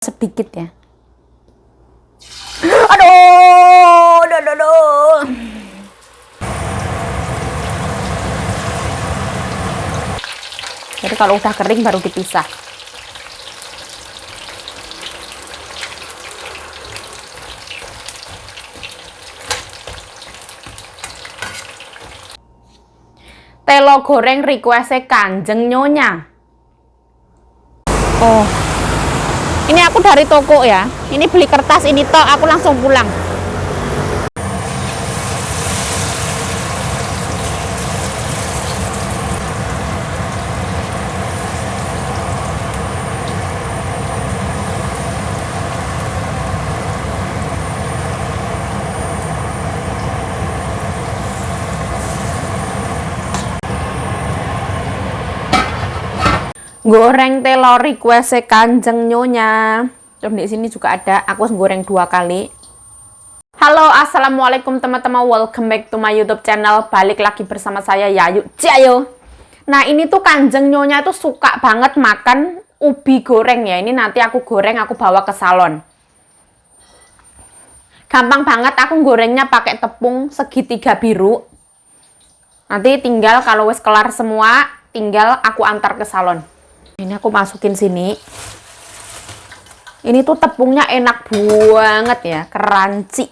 Sedikit ya. Aduh. Jadi kalau udah kering baru dipisah. Telo goreng request Kanjeng Nyonya. Oh. Ini aku dari toko ya. Ini beli kertas ini toh, aku langsung pulang. Goreng telur request Kanjeng Nyonya. Terus di sini juga ada, aku goreng 2 kali. Halo, assalamualaikum teman-teman, welcome back to my YouTube channel. Balik lagi bersama saya Yayu Jayo. Nah, ini tuh Kanjeng Nyonya tuh suka banget makan ubi goreng ya. Ini nanti aku goreng, aku bawa ke salon. Gampang banget, aku gorengnya pakai tepung segitiga biru. Nanti tinggal kalau wes kelar semua, tinggal aku antar ke salon. Ini aku masukin sini. Ini tuh tepungnya enak banget ya, crunchy.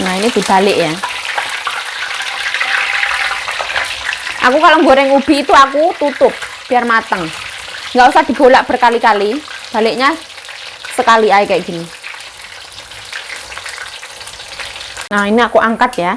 Nah, ini dibalik ya. Aku kalau goreng ubi itu aku tutup biar mateng. Nggak usah digolak berkali-kali, baliknya sekali aja kayak gini. Nah, ini aku angkat ya.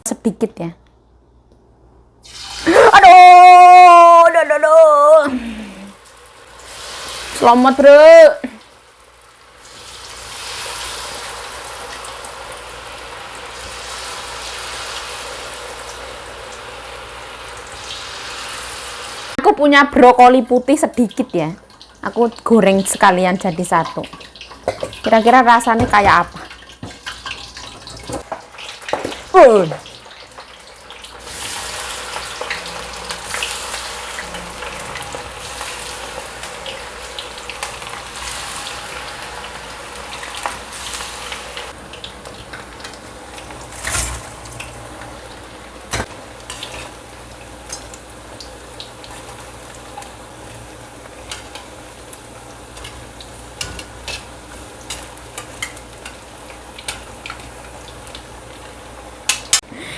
Sedikit ya. Aduh. Selamat bro. Aku punya brokoli putih sedikit ya. Aku goreng sekalian jadi satu. Kira-kira rasanya kayak apa?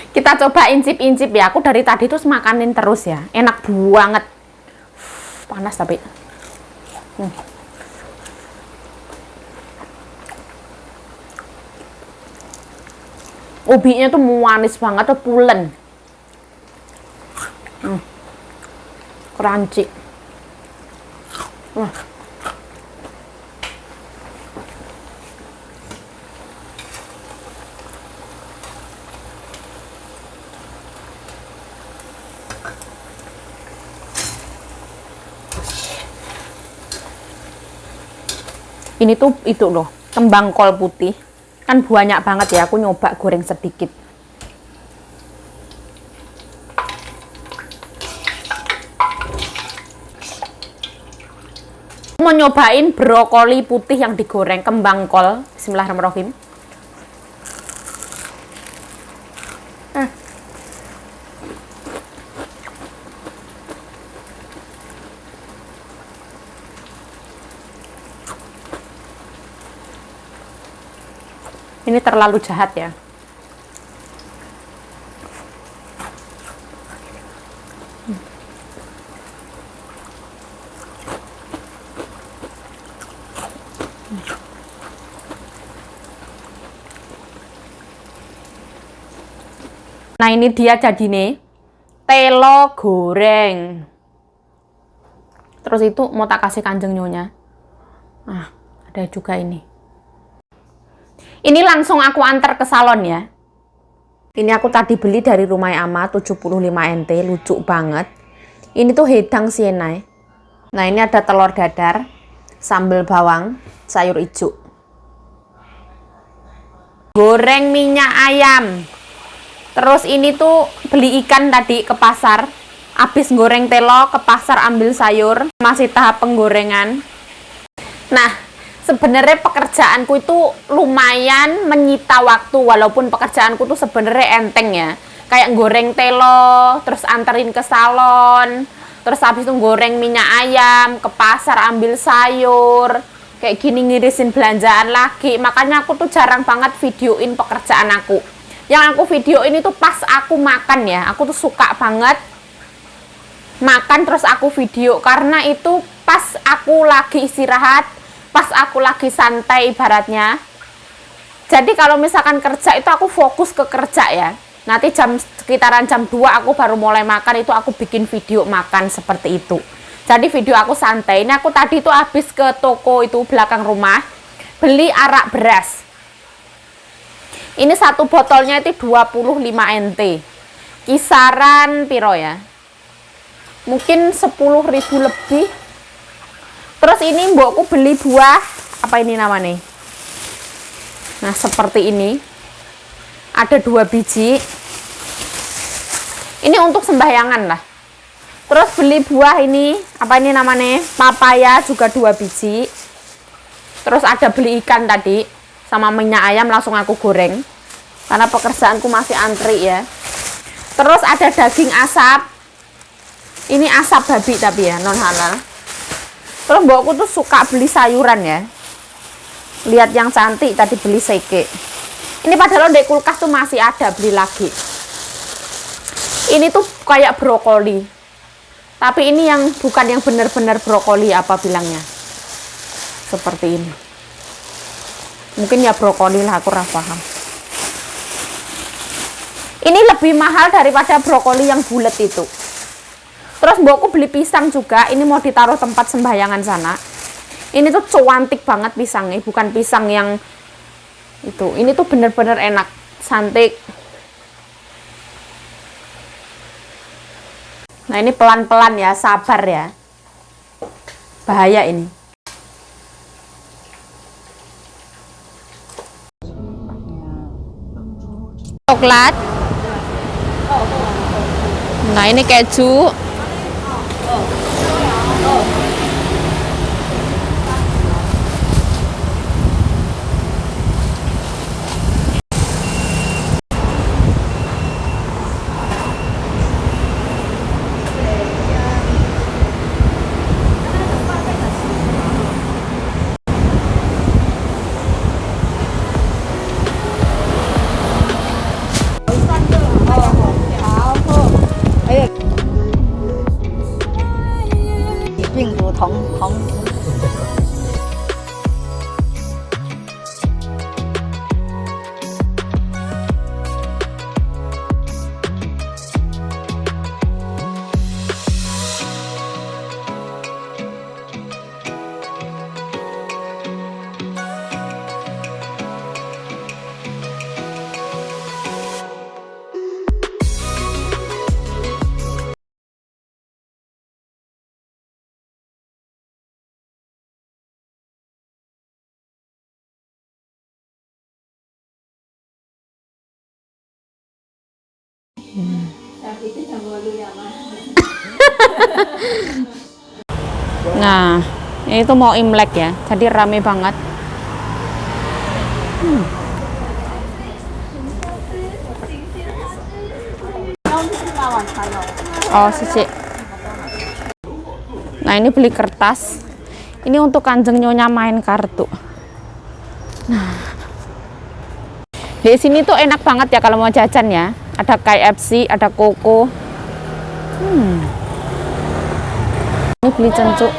Kita coba incip-incip ya. Aku dari tadi terus makanin terus ya. Enak banget. Panas tapi. Ubinya tuh manis banget, tuh pulen. Crunchy. Ini tuh itu loh, kembang kol putih. Kan banyak banget ya, aku nyoba goreng sedikit. Mau nyobain brokoli putih yang digoreng, kembang kol. Bismillahirrahmanirrahim. Ini terlalu jahat ya. Nah, ini dia jadi nih. Telo goreng. Terus itu mau tak kasih Kanjeng Nyonya. Ah, ada juga ini. Ini langsung aku antar ke salon ya. Ini aku tadi beli dari Rumah Ama 75 NT, lucu banget. Ini tuh hedang sienna. Nah, ini ada telur dadar, sambal bawang, sayur hijau. Goreng minyak ayam. Terus ini tuh beli ikan tadi ke pasar. Habis goreng telo ke pasar ambil sayur, masih tahap penggorengan. Nah, sebenarnya pekerjaanku itu lumayan menyita waktu, walaupun pekerjaanku tuh sebenarnya enteng ya. Kayak goreng telo, terus anterin ke salon, terus habis itu goreng minyak ayam, ke pasar ambil sayur, kayak gini ngirisin belanjaan lagi. Makanya aku tuh jarang banget videoin pekerjaan aku. Yang aku videoin itu pas aku makan ya. Aku tuh suka banget makan terus aku video, karena itu pas aku lagi istirahat, pas aku lagi santai ibaratnya. Jadi kalau misalkan kerja itu aku fokus ke kerja ya. Nanti sekitaran jam 2 aku baru mulai makan, itu aku bikin video makan seperti itu. Jadi video aku santai. Ini aku tadi itu habis ke toko itu belakang rumah, beli arak beras. Ini satu botolnya itu 25 NT. Kisaran piro ya? Mungkin 10.000 lebih. Terus ini mbokku beli buah, apa ini namanya? Nah, seperti ini. Ada 2 biji. Ini untuk sembahyangan lah. Terus beli buah ini, apa ini namanya? Papaya juga 2 biji. Terus ada beli ikan tadi, sama minyak ayam langsung aku goreng. Karena pekerjaanku masih antri ya. Terus ada daging asap. Ini asap babi tapi ya, non halal. Terus mbokku tuh suka beli sayuran ya. Lihat yang cantik tadi beli seke. Ini padahal di kulkas tuh masih ada, beli lagi. Ini tuh kayak brokoli. Tapi ini yang bukan yang benar-benar brokoli apa bilangnya. Seperti ini. Mungkin ya brokoli lah, aku rasa paham. Ini lebih mahal daripada brokoli yang bulat itu. Terus mbokku beli pisang juga, ini mau ditaruh tempat sembahyangan sana. Ini tuh cuantik banget pisangnya, bukan pisang yang itu. Ini tuh bener-bener enak, cantik. Nah, ini pelan-pelan ya, sabar ya. Bahaya ini. Coklat. Nah, ini keju. Nah, ini tuh mau Imlek ya, jadi rame banget. Oh, sisi. Nah, ini beli kertas. Ini untuk Kanjeng Nyonya main kartu. Nah, di sini tuh enak banget ya kalau mau jajan ya. Ada KFC, ada Koko. Ini beli cencuk.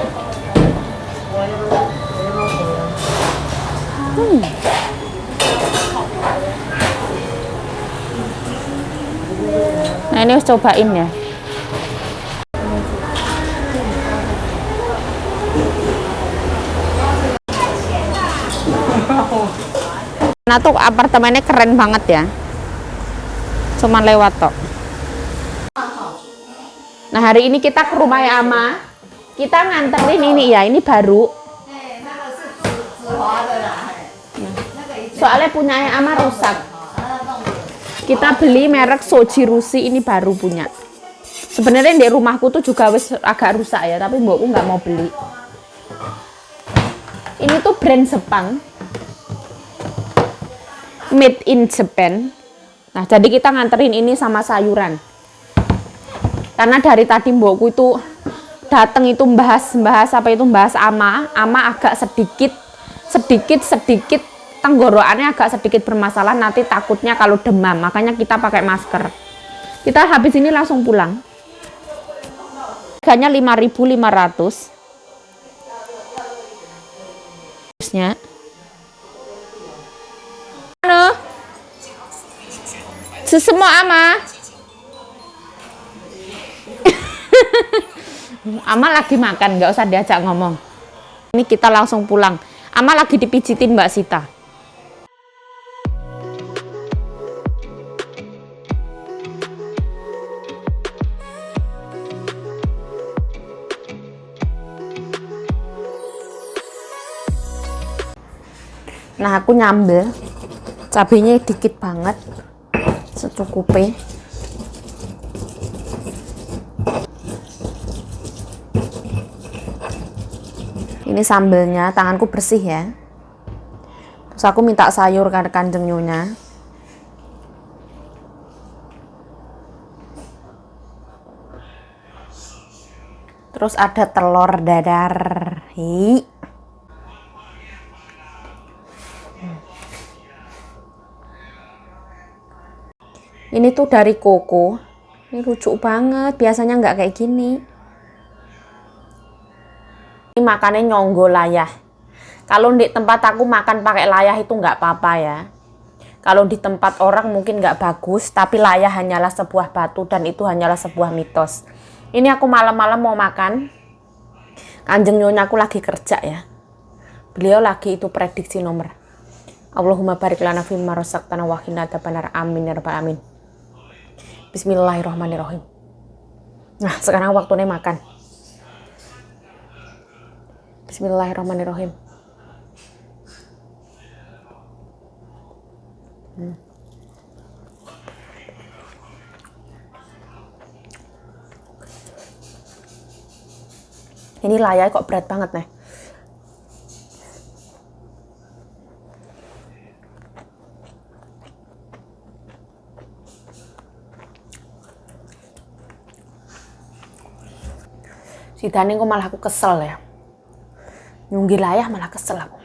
Nah, ini harus cobain ya. Nah, tuh apartemennya keren banget ya. Cuman lewat tok. Nah, hari ini kita ke rumah Ama. Kita nganterin ini ya, ini baru. Soalnya punya Ama rusak. Kita beli merek Soji Rusi, ini baru punya. Sebenarnya di rumahku tuh juga wis agak rusak ya, tapi mbokku nggak mau beli. Ini tuh brand Jepang, made in Japan. Nah, jadi kita nganterin ini sama sayuran. Karena dari tadi mbokku itu datang itu bahas Ama agak sedikit tenggorokannya agak sedikit bermasalah, nanti takutnya kalau demam, makanya kita pakai masker. Kita habis ini langsung pulang. Harganya 5.500. Terusnya halo semua Ama. Ama lagi makan, nggak usah diajak ngomong. Ini kita langsung pulang. Ama lagi dipijitin Mbak Sita. Nah, aku nyambel. Cabenya dikit banget. Secukupnya. Ini sambelnya, tanganku bersih ya. Terus aku minta sayur ke Kanjeng Nyonya. Terus ada telur dadar. Hi. Ini tuh dari Koko. Ini lucu banget, biasanya nggak kayak gini. Ini makannya nyonggo layah. Kalau di tempat aku makan pakai layah itu nggak apa-apa ya. Kalau di tempat orang mungkin nggak bagus, tapi layah hanyalah sebuah batu dan itu hanyalah sebuah mitos. Ini aku malam-malam mau makan. Kanjeng Nyonya aku lagi kerja ya. Beliau lagi itu prediksi nomor. Allahumma barik lana fimma razaqtana wa qina adzabannar. Amin ya rabbal alamin. Bismillahirrahmanirrahim. Nah, sekarang waktunya makan. Bismillahirrahmanirrahim. Ini layar kok berat banget nih. Si Dani kok malah aku kesel ya. Nyunggi layah malah kesel aku.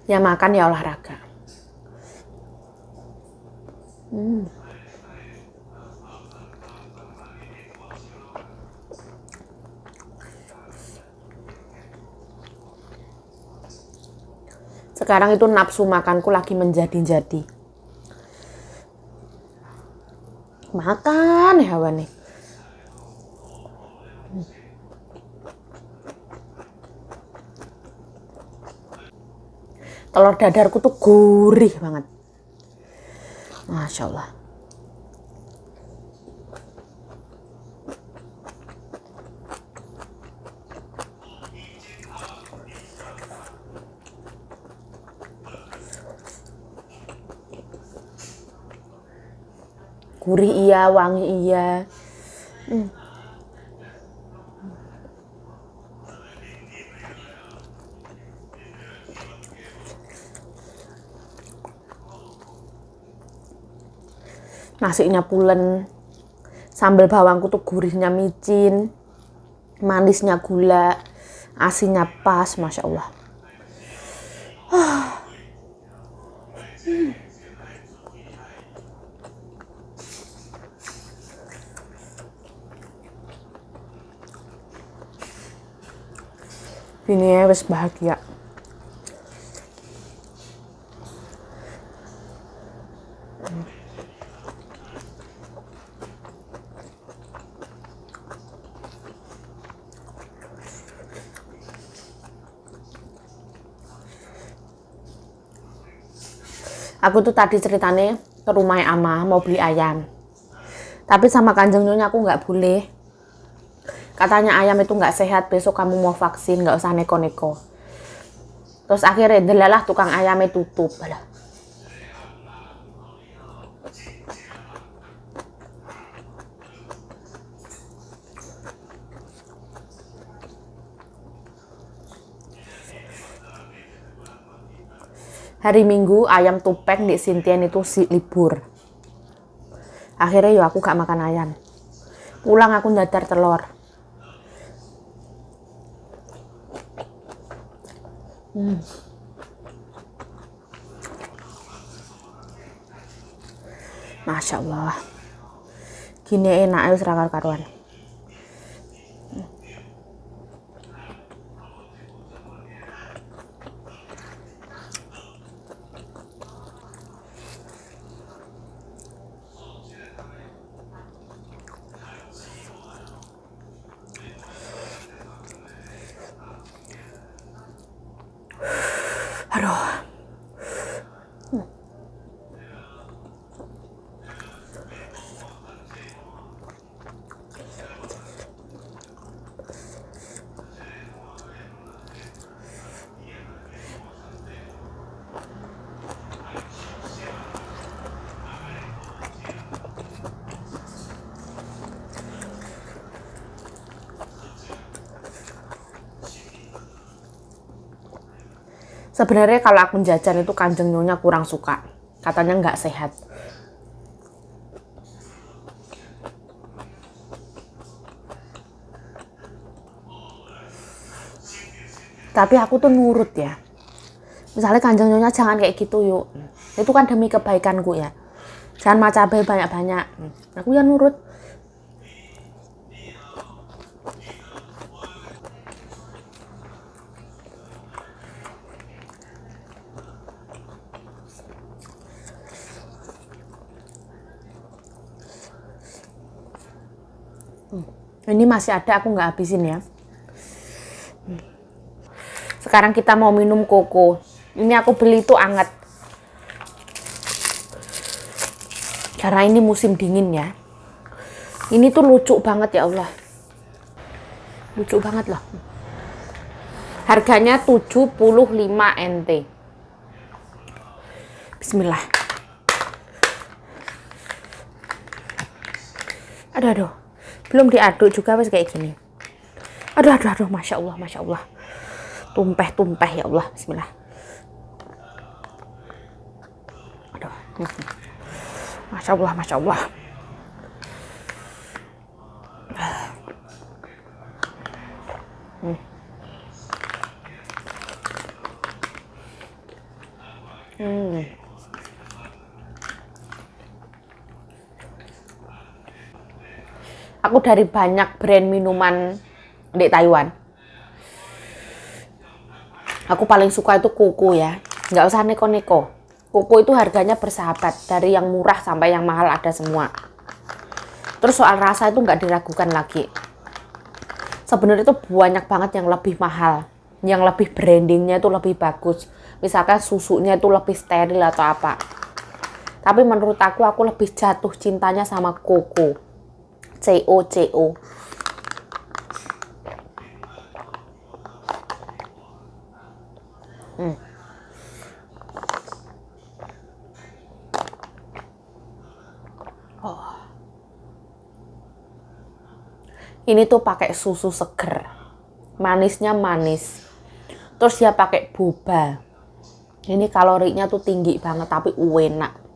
Ya makan ya olahraga. Sekarang itu nafsu makanku lagi menjadi-jadi. Makan ya hewan nih. Telur dadarku tuh gurih banget. Masya Allah. Gurih iya, wangi iya. Nasinya pulen, sambal bawangku tuh gurihnya micin, manisnya gula, asinnya pas, Masya Allah. Ini ya wes bahagia. Aku tuh tadi ceritanya ke rumah Ama mau beli ayam. Tapi sama Kanjeng Nyonya aku nggak boleh. Katanya ayam itu nggak sehat, besok kamu mau vaksin, nggak usah neko-neko. Terus akhirnya delalah tukang ayamnya tutup. Alah. Hari Minggu ayam tupek di Sintian itu libur. Akhirnya yo aku gak makan ayam. Pulang aku dadar telur. Masya Allah. Gini enak wis ra karuan. Aduh. Sebenarnya kalau aku jajan itu Kanjeng Nyonya kurang suka. Katanya nggak sehat. Tapi aku tuh nurut ya. Misalnya Kanjeng Nyonya jangan kayak gitu yuk. Itu kan demi kebaikanku ya. Jangan maca cabai banyak-banyak. Aku ya nurut. Ini masih ada, aku nggak habisin ya. Sekarang kita mau minum koko. Ini aku beli itu anget. Karena ini musim dingin ya. Ini tuh lucu banget ya Allah. Lucu banget loh. Harganya 75 NT. Bismillah. Aduh. Belum diaduk juga wes kayak gini. Aduh, Masya Allah. Tumpeh ya Allah, bismillah. Aduh. Masya Allah. Aku dari banyak brand minuman di Taiwan, aku paling suka itu Koko ya. Nggak usah neko-neko. Koko itu harganya bersahabat. Dari yang murah sampai yang mahal ada semua. Terus soal rasa itu nggak diragukan lagi. Sebenarnya itu banyak banget yang lebih mahal. Yang lebih brandingnya itu lebih bagus. Misalkan susunya itu lebih steril atau apa. Tapi menurut aku lebih jatuh cintanya sama Koko. CO. Ini tuh pakai susu seger. Manisnya manis. Terus dia pakai boba. Ini kalorinya tuh tinggi banget tapi enak.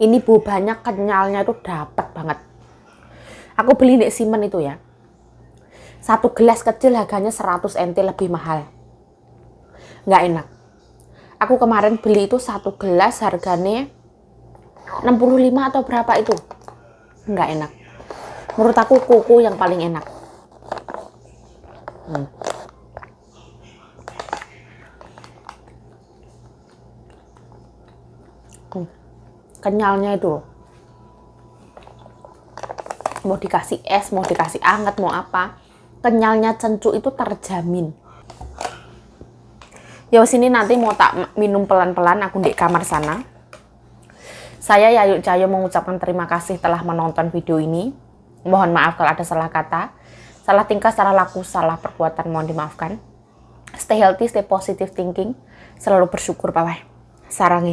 Ini bobanya kenyalnya tuh dapat banget. Aku beli di Simen itu ya. Satu gelas kecil harganya 100 NT lebih mahal. Nggak enak. Aku kemarin beli itu satu gelas harganya 65 atau berapa itu. Nggak enak. Menurut aku Koko yang paling enak. kenyalnya itu loh. Mau dikasih es, mau dikasih anget, mau apa, kenyalnya cencuk itu terjamin. Ya sini nanti mau tak minum pelan-pelan aku di kamar sana. Saya Yayu Cahyo mengucapkan terima kasih telah menonton video ini. Mohon maaf kalau ada salah kata, salah tingkah, salah laku, salah perbuatan, mohon dimaafkan. Stay healthy, stay positive thinking, selalu bersyukur, bye-bye. Sarangi.